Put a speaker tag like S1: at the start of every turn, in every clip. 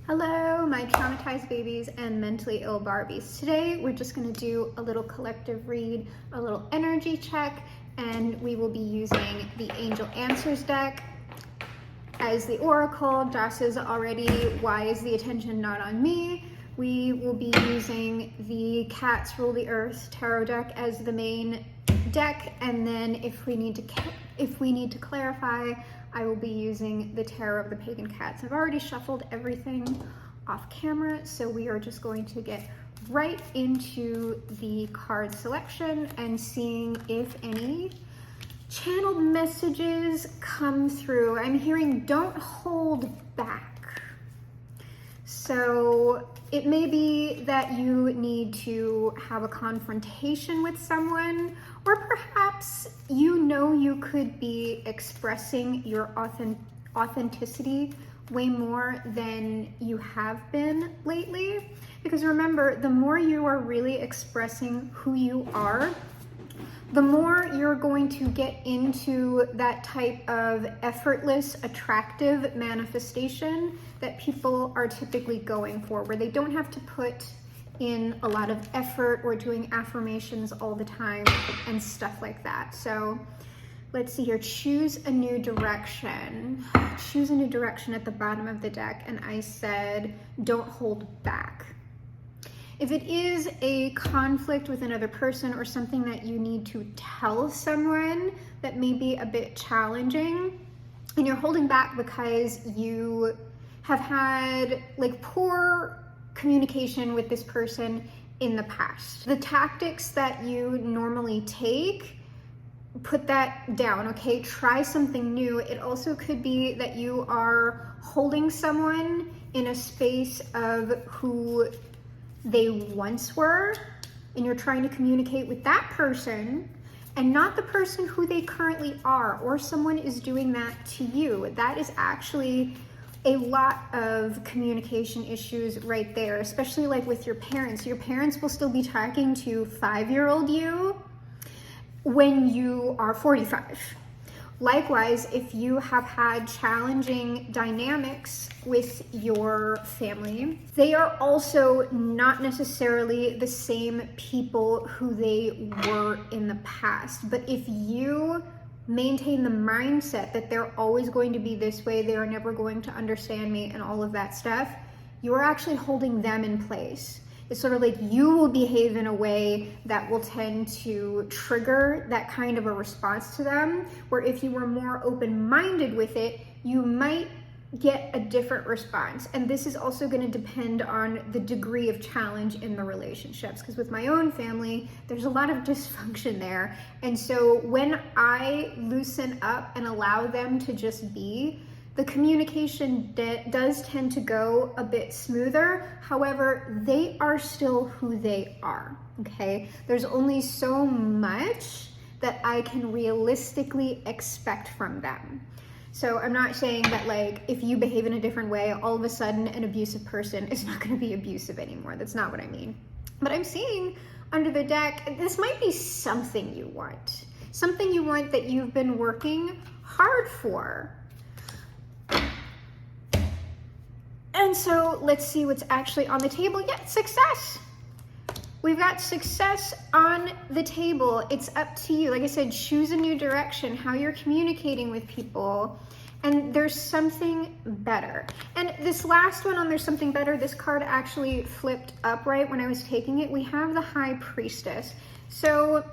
S1: Hello, my traumatized babies and mentally ill Barbies. Today, we're just going to do a little collective read, a little energy check, and we will be using the Angel Answers deck as the oracle. Josh says already, why is the attention not on me? We will be using the Cats Rule the Earth tarot deck as the main deck, and then if we need to clarify, I will be using the Tarot of the Pagan Cats. I've already shuffled everything off camera, so we are just going to get right into the card selection and seeing if any channeled messages come through. I'm hearing don't hold back. So it may be that you need to have a confrontation with someone, or perhaps you could be expressing your authenticity way more than you have been lately. Because remember, the more you are really expressing who you are, the more you're going to get into that type of effortless, attractive manifestation that people are typically going for, where they don't have to put in a lot of effort or doing affirmations all the time and stuff like that. So let's see here. Choose a new direction. Choose a new direction at the bottom of the deck, and I said don't hold back. If it is a conflict with another person or something that you need to tell someone that may be a bit challenging, and you're holding back because you have had poor communication with this person in the past, the tactics that you normally take, put that down, okay? Try something new. It also could be that you are holding someone in a space of who they once were, and you're trying to communicate with that person and not the person who they currently are, or someone is doing that to you. That is actually a lot of communication issues right there, especially with your parents. Your parents will still be talking to 5-year-old you when you are 45. Likewise, if you have had challenging dynamics with your family, they are also not necessarily the same people who they were in the past. But if you maintain the mindset that they're always going to be this way, they are never going to understand me, and all of that stuff, you are actually holding them in place. It's sort of like you will behave in a way that will tend to trigger that kind of a response to them, where if you were more open-minded with it, you might get a different response. And this is also going to depend on the degree of challenge in the relationships, because with my own family, there's a lot of dysfunction there. And so when I loosen up and allow them to just be, the communication does tend to go a bit smoother. However, they are still who they are, okay? There's only so much that I can realistically expect from them. So I'm not saying that if you behave in a different way, all of a sudden an abusive person is not gonna be abusive anymore. That's not what I mean. But I'm seeing under the deck, this might be something you want. Something you want that you've been working hard for. And so let's see what's actually on the table. Yeah, success. We've got success on the table. It's up to you. Like I said, choose a new direction, how you're communicating with people, and there's something better. And this last one on there's something better, this card actually flipped upright when I was taking it. We have the High Priestess. So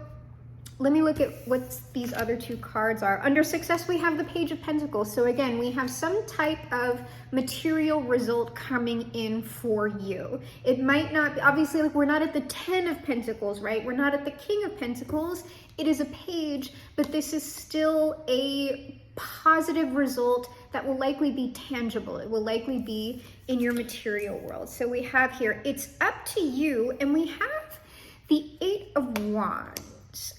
S1: let me look at what these other two cards are. Under success, we have the Page of Pentacles. So again, we have some type of material result coming in for you. It might not be, obviously, we're not at the 10 of Pentacles, right? We're not at the King of Pentacles. It is a page, but this is still a positive result that will likely be tangible. It will likely be in your material world. So we have here, it's up to you, and we have the 8 of Wands.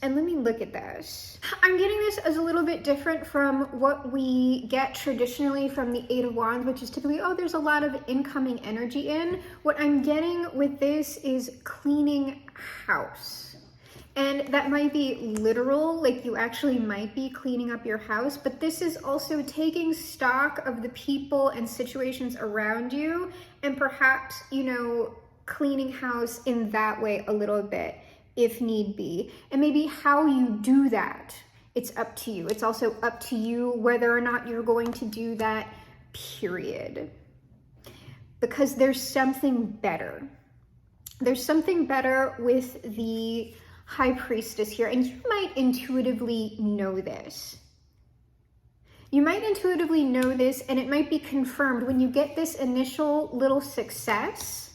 S1: And let me look at this. I'm getting this as a little bit different from what we get traditionally from the 8 of Wands, which is typically, oh, there's a lot of incoming energy in. What I'm getting with this is cleaning house. And that might be literal, like you actually might be cleaning up your house, but this is also taking stock of the people and situations around you, and perhaps, cleaning house in that way a little bit if need be. And maybe how you do that, it's up to you. It's also up to you whether or not you're going to do that, period. Because there's something better. There's something better with the High Priestess here, and you might intuitively know this. You might intuitively know this, and it might be confirmed when you get this initial little success.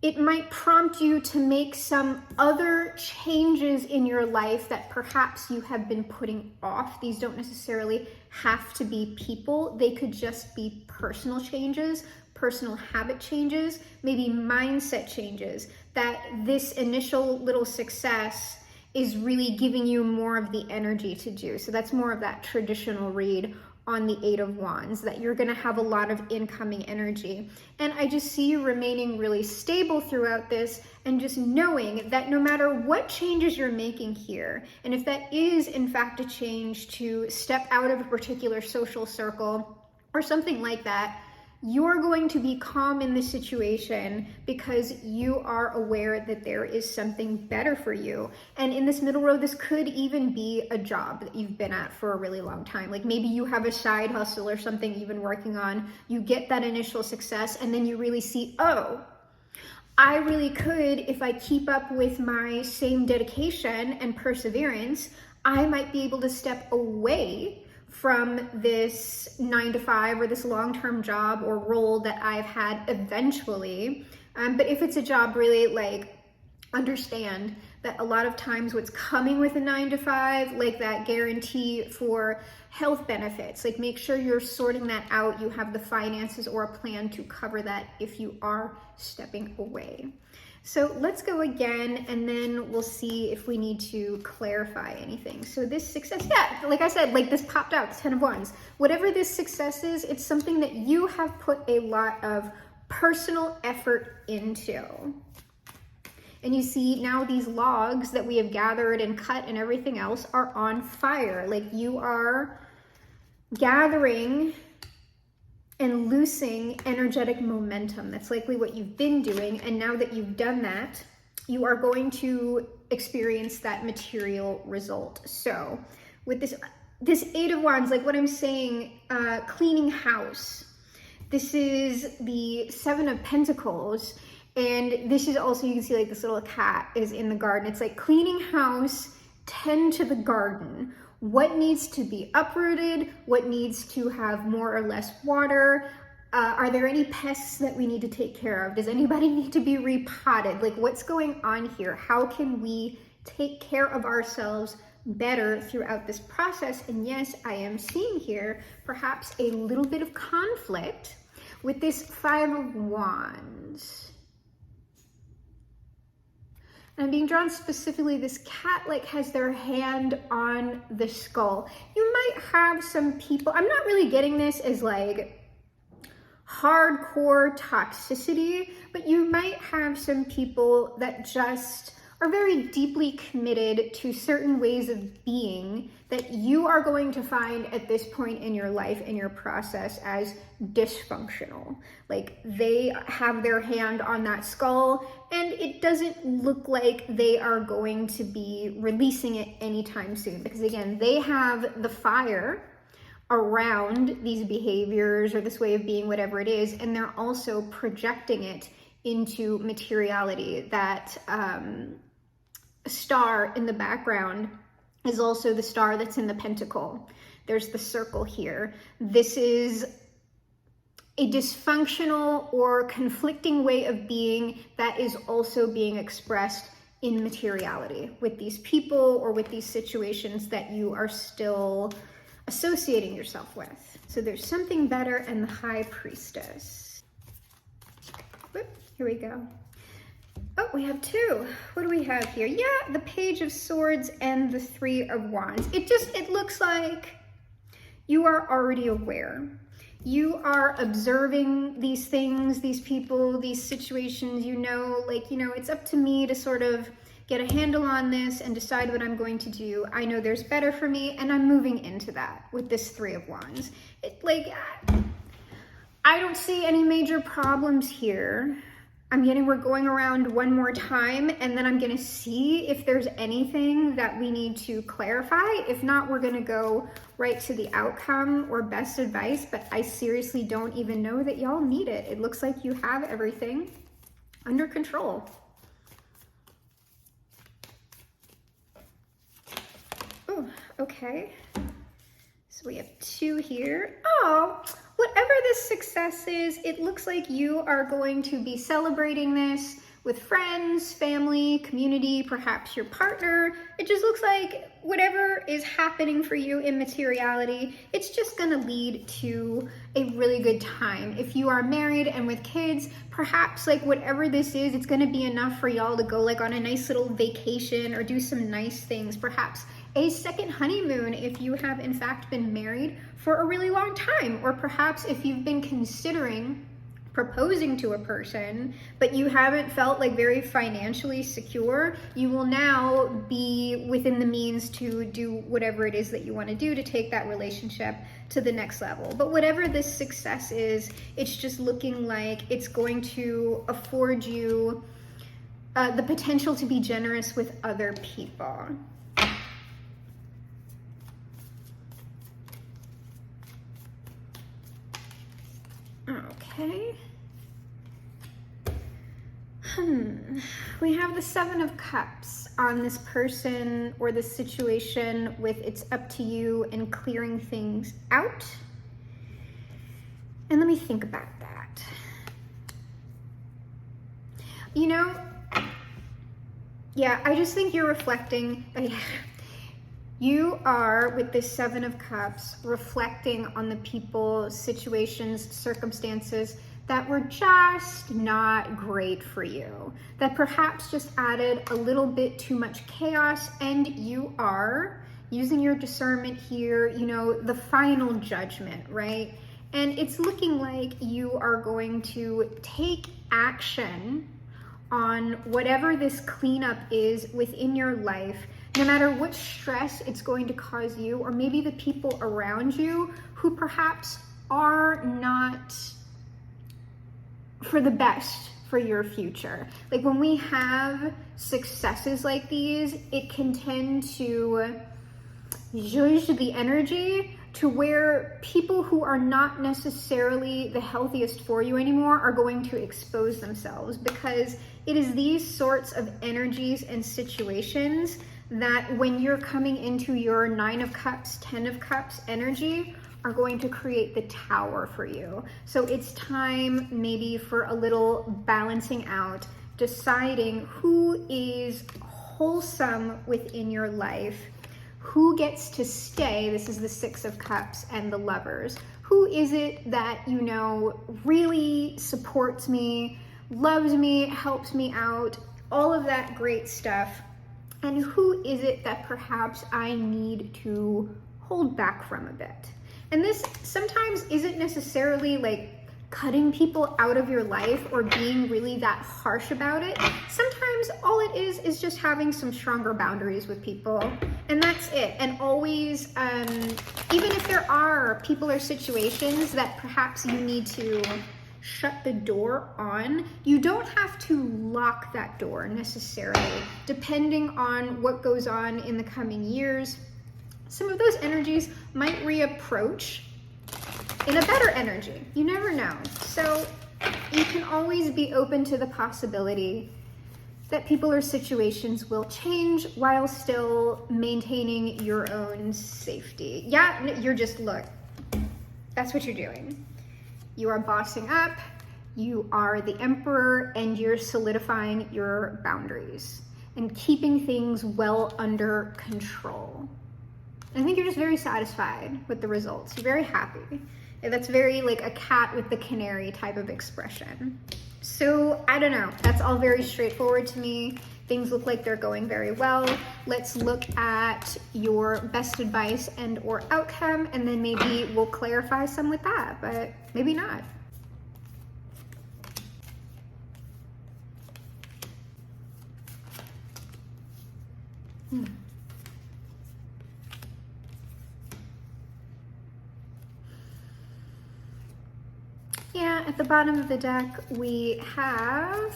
S1: It might prompt you to make some other changes in your life that perhaps you have been putting off. These don't necessarily have to be people. They could just be personal changes, personal habit changes, maybe mindset changes, that this initial little success is really giving you more of the energy to do. So that's more of that traditional read on the Eight of Wands, that you're going to have a lot of incoming energy. And I just see you remaining really stable throughout this, and just knowing that no matter what changes you're making here, and if that is in fact a change to step out of a particular social circle or something like that, you're going to be calm in the situation because you are aware that there is something better for you. And in this middle road, this could even be a job that you've been at for a really long time. Like maybe you have a side hustle or something you've been working on. You get that initial success, and then you really see, oh, I really could, if I keep up with my same dedication and perseverance, I might be able to step away from this 9-to-5 or this long-term job or role that I've had eventually. But if it's a job, really, like, understand that a lot of times what's coming with a 9-to-5, like that guarantee for health benefits, like make sure you're sorting that out. You have the finances or a plan to cover that if you are stepping away. So let's go again, and then we'll see if we need to clarify anything. So this success, yeah, like I said, like this popped out, 10 of Wands. Whatever this success is, it's something that you have put a lot of personal effort into. And you see now these logs that we have gathered and cut and everything else are on fire. Like you are gathering and loosing energetic momentum. That's likely what you've been doing. And now that you've done that, you are going to experience that material result. So with this Eight of Wands, like what I'm saying, cleaning house. This is the Seven of Pentacles. And this is also, you can see like this little cat is in the garden. It's like cleaning house, tend to the garden. What needs to be uprooted? What needs to have more or less water? Are there any pests that we need to take care of? Does anybody need to be repotted? Like what's going on here? How can we take care of ourselves better throughout this process? And yes, I am seeing here perhaps a little bit of conflict with this Five of Wands. I'm being drawn specifically, this cat like has their hand on the skull. You might have some people, I'm not really getting this as like hardcore toxicity, but you might have some people that just are very deeply committed to certain ways of being that you are going to find at this point in your life, in your process, as dysfunctional. Like they have their hand on that skull and it doesn't look like they are going to be releasing it anytime soon, because again, they have the fire around these behaviors or this way of being, whatever it is, and they're also projecting it into materiality. That star in the background is also the star that's in the pentacle. There's the circle here. This is a dysfunctional or conflicting way of being that is also being expressed in materiality with these people or with these situations that you are still associating yourself with. So there's something better, and the High Priestess. Whoop, here we go. Oh, we have two. What do we have here? Yeah, the Page of Swords and the Three of Wands. It looks like you are already aware. You are observing these things, these people, these situations, it's up to me to sort of get a handle on this and decide what I'm going to do. I know there's better for me, and I'm moving into that with this Three of Wands. I don't see any major problems here. We're going around one more time, and then I'm gonna see if there's anything that we need to clarify. If not, we're gonna go right to the outcome or best advice, but I seriously don't even know that y'all need it. It looks like you have everything under control. Oh, okay. So we have 2 here. Oh, whatever this success is, it looks like you are going to be celebrating this with friends, family, community, perhaps your partner. It just looks like whatever is happening for you in materiality, it's just gonna lead to a really good time. If you are married and with kids, perhaps whatever this is, it's gonna be enough for y'all to go on a nice little vacation or do some nice things. Perhaps a second honeymoon if you have in fact been married for a really long time, or perhaps if you've been considering proposing to a person but you haven't felt very financially secure, you will now be within the means to do whatever it is that you want to do to take that relationship to the next level. But whatever this success is, it's just looking like it's going to afford you the potential to be generous with other people. Okay. We have the Seven of Cups on this person or this situation with it's up to you and clearing things out. And let me think about that. Yeah, I just think you're reflecting. You are, with this Seven of Cups, reflecting on the people, situations, circumstances that were just not great for you, that perhaps just added a little bit too much chaos, and you are using your discernment here, the final judgment, right? And it's looking like you are going to take action on whatever this cleanup is within your life, no matter what stress it's going to cause you, or maybe the people around you who perhaps are not for the best for your future. When we have successes like these, it can tend to judge the energy to where people who are not necessarily the healthiest for you anymore are going to expose themselves, because it is these sorts of energies and situations that when you're coming into your Nine of Cups, 10 of Cups energy are going to create the Tower for you. So it's time maybe for a little balancing out, deciding who is wholesome within your life, who gets to stay. This is the Six of Cups and the Lovers. Who is it that, really supports me, loves me, helps me out, all of that great stuff. And who is it that perhaps I need to hold back from a bit? And this sometimes isn't necessarily cutting people out of your life or being really that harsh about it. Sometimes all it is just having some stronger boundaries with people, and that's it. And always, even if there are people or situations that perhaps you need to shut the door on, you don't have to lock that door necessarily. Depending on what goes on in the coming years, some of those energies might reapproach in a better energy. You never know. So you can always be open to the possibility that people or situations will change while still maintaining your own safety. Yeah, you're just, look, that's what you're doing. You are bossing up, you are the emperor, and you're solidifying your boundaries and keeping things well under control. I think you're just very satisfied with the results. You're very happy. That's very a cat with the canary type of expression. So I don't know, that's all very straightforward to me. Things look like they're going very well. Let's look at your best advice and or outcome, and then maybe we'll clarify some with that, but maybe not. Yeah, at the bottom of the deck, we have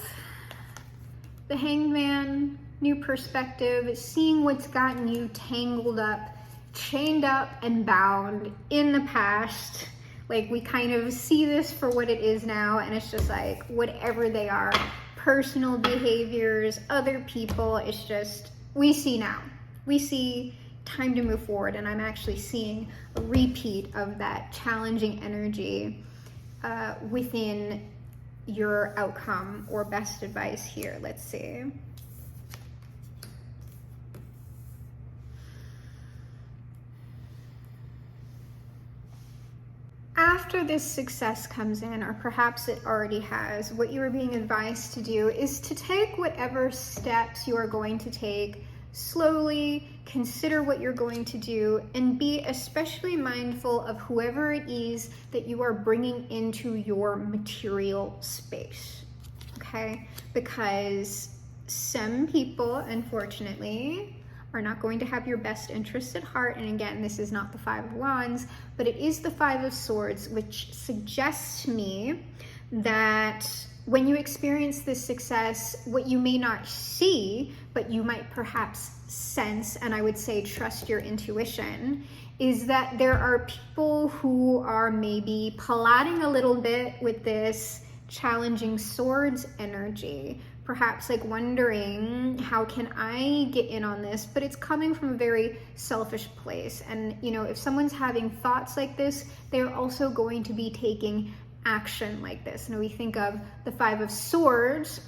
S1: the Hanged Man, new perspective, seeing what's gotten you tangled up, chained up, and bound in the past. Like, we kind of see this for what it is now, and it's just like, whatever they are, personal behaviors, other people, it's just, we see now. We see time to move forward, and I'm actually seeing a repeat of that challenging energy within your outcome or best advice here. Let's see. After this success comes in, or perhaps it already has, what you are being advised to do is to take whatever steps you are going to take slowly, consider what you're going to do, and be especially mindful of whoever it is that you are bringing into your material space, okay? Because some people, unfortunately, are not going to have your best interests at heart. And again, this is not the Five of Wands, but it is the Five of Swords, which suggests to me that when you experience this success, what you may not see, but you might perhaps sense, and I would say trust your intuition, is that there are people who are maybe plotting a little bit with this challenging swords energy, perhaps like wondering, how can I get in on this? But it's coming from a very selfish place. And you know, if someone's having thoughts like this, they're also going to be taking action like this. And we think of the Five of Swords,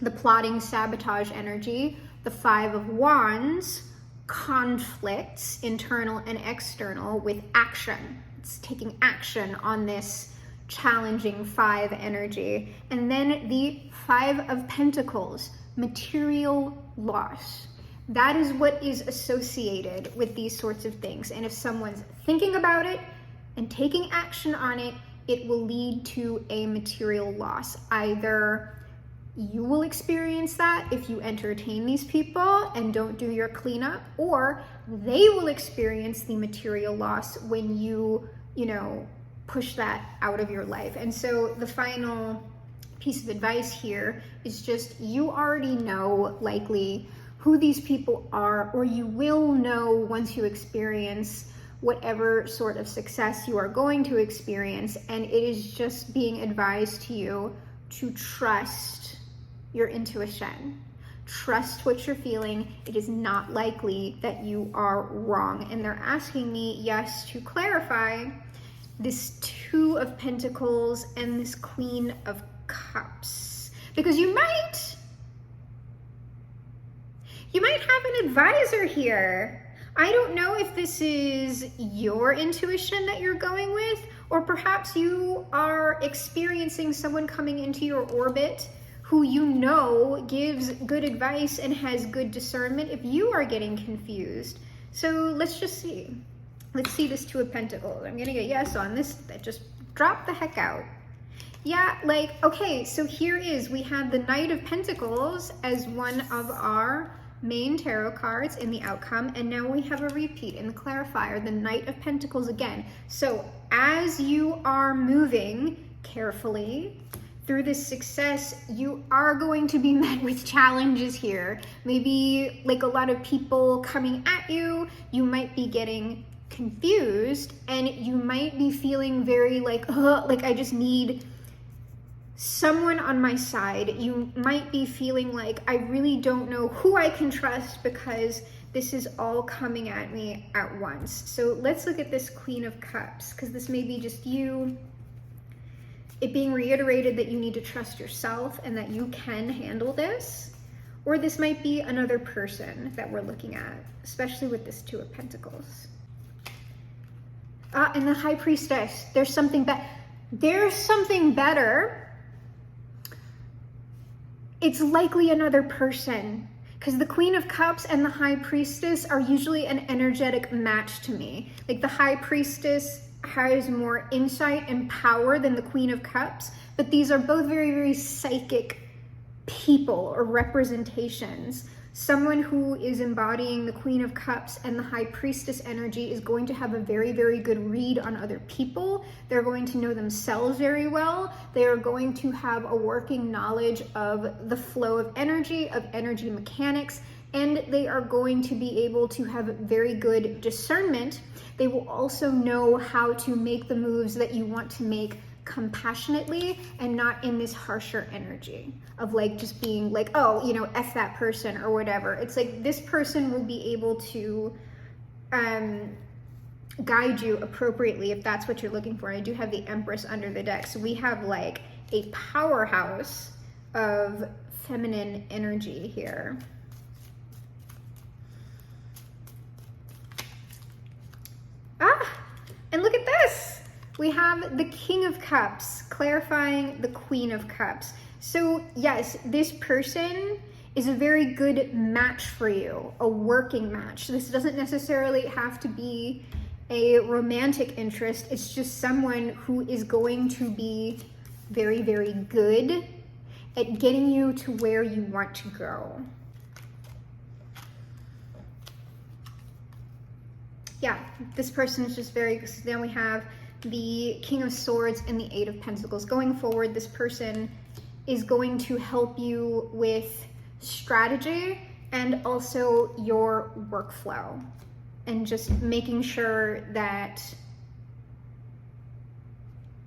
S1: the plotting sabotage energy, the Five of Wands, conflicts, internal and external, with action. It's taking action on this challenging five energy. And then the Five of Pentacles, material loss. That is what is associated with these sorts of things. And if someone's thinking about it and taking action on it, it will lead to a material loss. Either you will experience that if you entertain these people and don't do your cleanup, or they will experience the material loss when you push that out of your life. And so the final piece of advice here is just, you already know likely who these people are, or you will know once you experience whatever sort of success you are going to experience. And it is just being advised to you to trust your intuition. Trust what you're feeling. It is not likely that you are wrong. And they're asking me, yes, to clarify this Two of Pentacles and this Queen of Cups, because you might have an advisor here. I don't know if this is your intuition that you're going with, or perhaps you are experiencing someone coming into your orbit who you know gives good advice and has good discernment if you are getting confused. So let's just see. Let's see this Two of Pentacles. I'm gonna get yes on this. That just dropped the heck out. Yeah, like, okay, so here we have the Knight of Pentacles as one of our main tarot cards in the outcome, and now we have a repeat in the clarifier, the Knight of Pentacles again. So as you are moving carefully through this success, you are going to be met with challenges here. Maybe like a lot of people coming at you, you might be getting confused, and you might be feeling very like I just need someone on my side. You might be feeling like, I really don't know who I can trust because this is all coming at me at once. So let's look at this Queen of Cups, because this may be just you. It being reiterated that you need to trust yourself and that you can handle this. Or this might be another person that we're looking at, especially with this Two of Pentacles. And the High Priestess, there's something better. It's likely another person, because the Queen of Cups and the High Priestess are usually an energetic match to me. Like the High Priestess has more insight and power than the Queen of Cups, but these are both very, very psychic people or representations. Someone who is embodying the Queen of Cups and the High Priestess energy is going to have a very, very good read on other people. They're going to know themselves very well. They are going to have a working knowledge of the flow of energy mechanics, and they are going to be able to have very good discernment. They will also know how to make the moves that you want to make compassionately and not in this harsher energy of like just being like, oh, you know, F that person or whatever. It's like this person will be able to guide you appropriately if that's what you're looking for. I do have the Empress under the deck, so we have like a powerhouse of feminine energy here. And look at this. We have the King of Cups clarifying the Queen of Cups. So yes, this person is a very good match for you, a working match. This doesn't necessarily have to be a romantic interest. It's just someone who is going to be very, very good at getting you to where you want to go. Yeah, this person is just very, then we have the King of Swords and the Eight of Pentacles. Going forward, this person is going to help you with strategy and also your workflow, and just making sure that,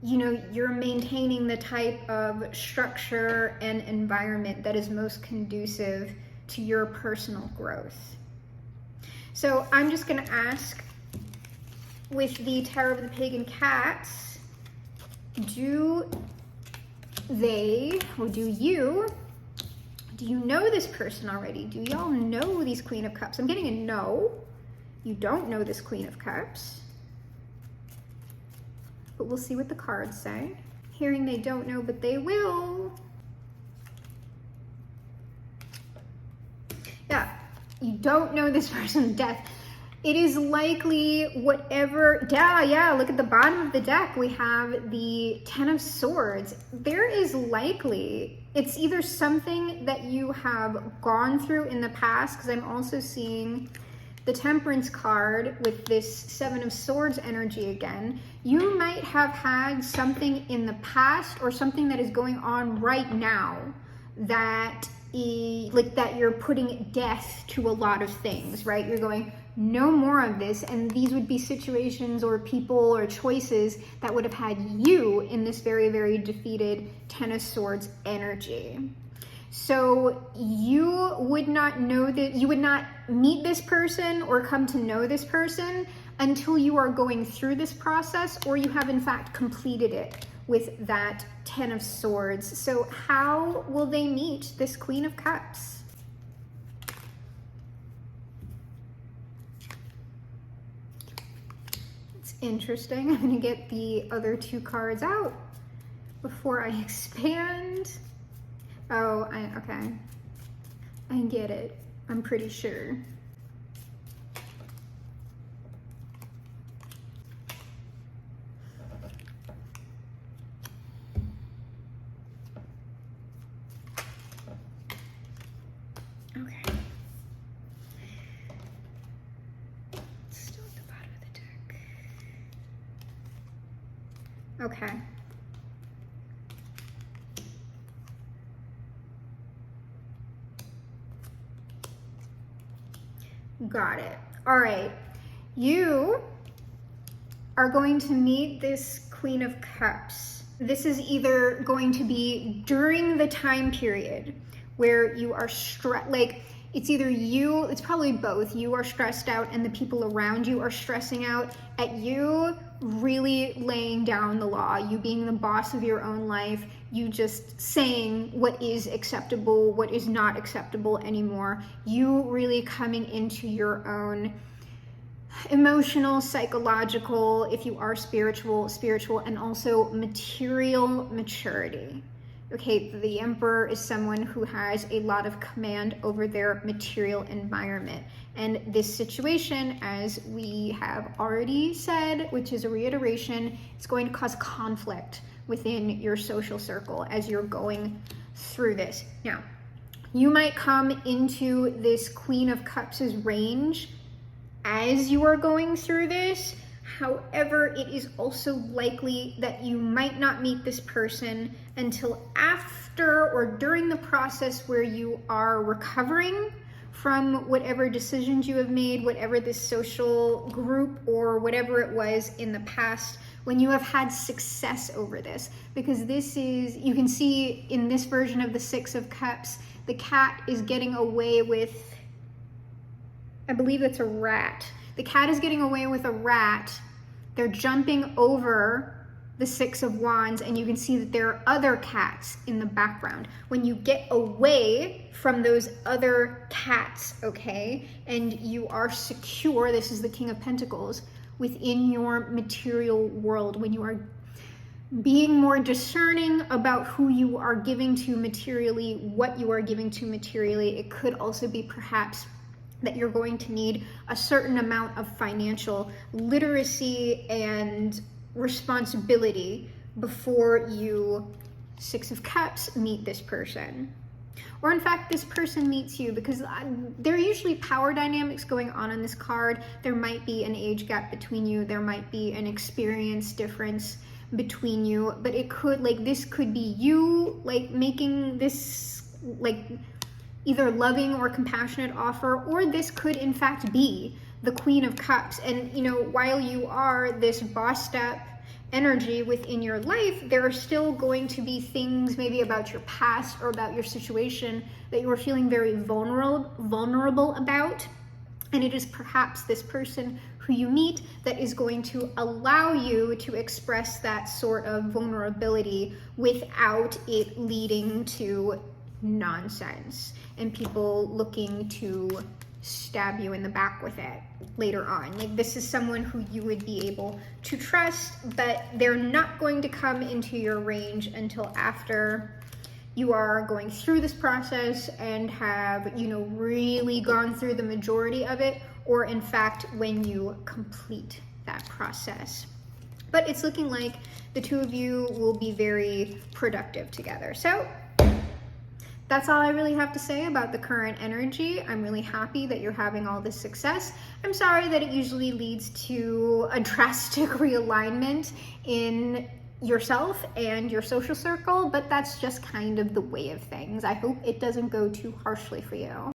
S1: you know, you're maintaining the type of structure and environment that is most conducive to your personal growth. So I'm just going to ask, with the Tarot of the Pagan Cats, do they, or do you know this person already? Do y'all know these Queen of Cups? I'm getting a no. You don't know this Queen of Cups. But we'll see what the cards say. Hearing they don't know, but they will. Yeah. You don't know this person's death. It is likely whatever, yeah, look at the bottom of the deck. We have the Ten of Swords. There is likely, it's either something that you have gone through in the past, because I'm also seeing the Temperance card with this Seven of Swords energy again. You might have had something in the past or something that is going on right now that like that you're putting death to a lot of things, right? You're going, no more of this, and these would be situations or people or choices that would have had you in this very, very defeated Ten of Swords energy. So you would not know that, you would not meet this person or come to know this person until you are going through this process, or you have in fact completed it with that Ten of Swords. So how will they meet this Queen of Cups? It's interesting. I'm going to get the other two cards out before I expand. Oh, okay. I get it. I'm pretty sure. Okay. Got it. All right. You are going to meet this Queen of Cups. This is either going to be during the time period where you are it's either you, it's probably both. You are stressed out and the people around you are stressing out at you really laying down the law, you being the boss of your own life, you just saying what is acceptable, what is not acceptable anymore, you really coming into your own emotional, psychological, if you are spiritual, and also material maturity. Okay, the Emperor is someone who has a lot of command over their material environment. And this situation, as we have already said, which is a reiteration, is going to cause conflict within your social circle as you're going through this. Now, You might come into this Queen of Cups' range as you are going through this. However, it is also likely that you might not meet this person until after or during the process where you are recovering from whatever decisions you have made, whatever this social group or whatever it was in the past, when you have had success over this. Because this is, you can see in this version of the Six of Cups, the cat is getting away with, I believe it's a rat. The cat is getting away with a rat. They're jumping over the Six of Wands, and you can see that there are other cats in the background. When you get away from those other cats, okay, and you are secure, this is the King of Pentacles, within your material world, when you are being more discerning about who you are giving to materially, what you are giving to materially. It could also be perhaps that you're going to need a certain amount of financial literacy and responsibility before you, Six of Cups, meet this person. Or in fact, this person meets you, because there are usually power dynamics going on in this card. There might be an age gap between you. There might be an experience difference between you, but it could, like, this could be you, like, making this, like, either loving or compassionate offer, or this could in fact be the Queen of Cups. And you know, while you are this bossed up energy within your life, there are still going to be things maybe about your past or about your situation that you are feeling very vulnerable about. And it is perhaps this person who you meet that is going to allow you to express that sort of vulnerability without it leading to nonsense and people looking to stab you in the back with it later on. Like, this is someone who you would be able to trust, but they're not going to come into your range until after you are going through this process and have, you know, really gone through the majority of it, or in fact when you complete that process. But it's looking like the two of you will be very productive together. So that's all I really have to say about the current energy. I'm really happy that you're having all this success. I'm sorry that it usually leads to a drastic realignment in yourself and your social circle, but that's just kind of the way of things. I hope it doesn't go too harshly for you.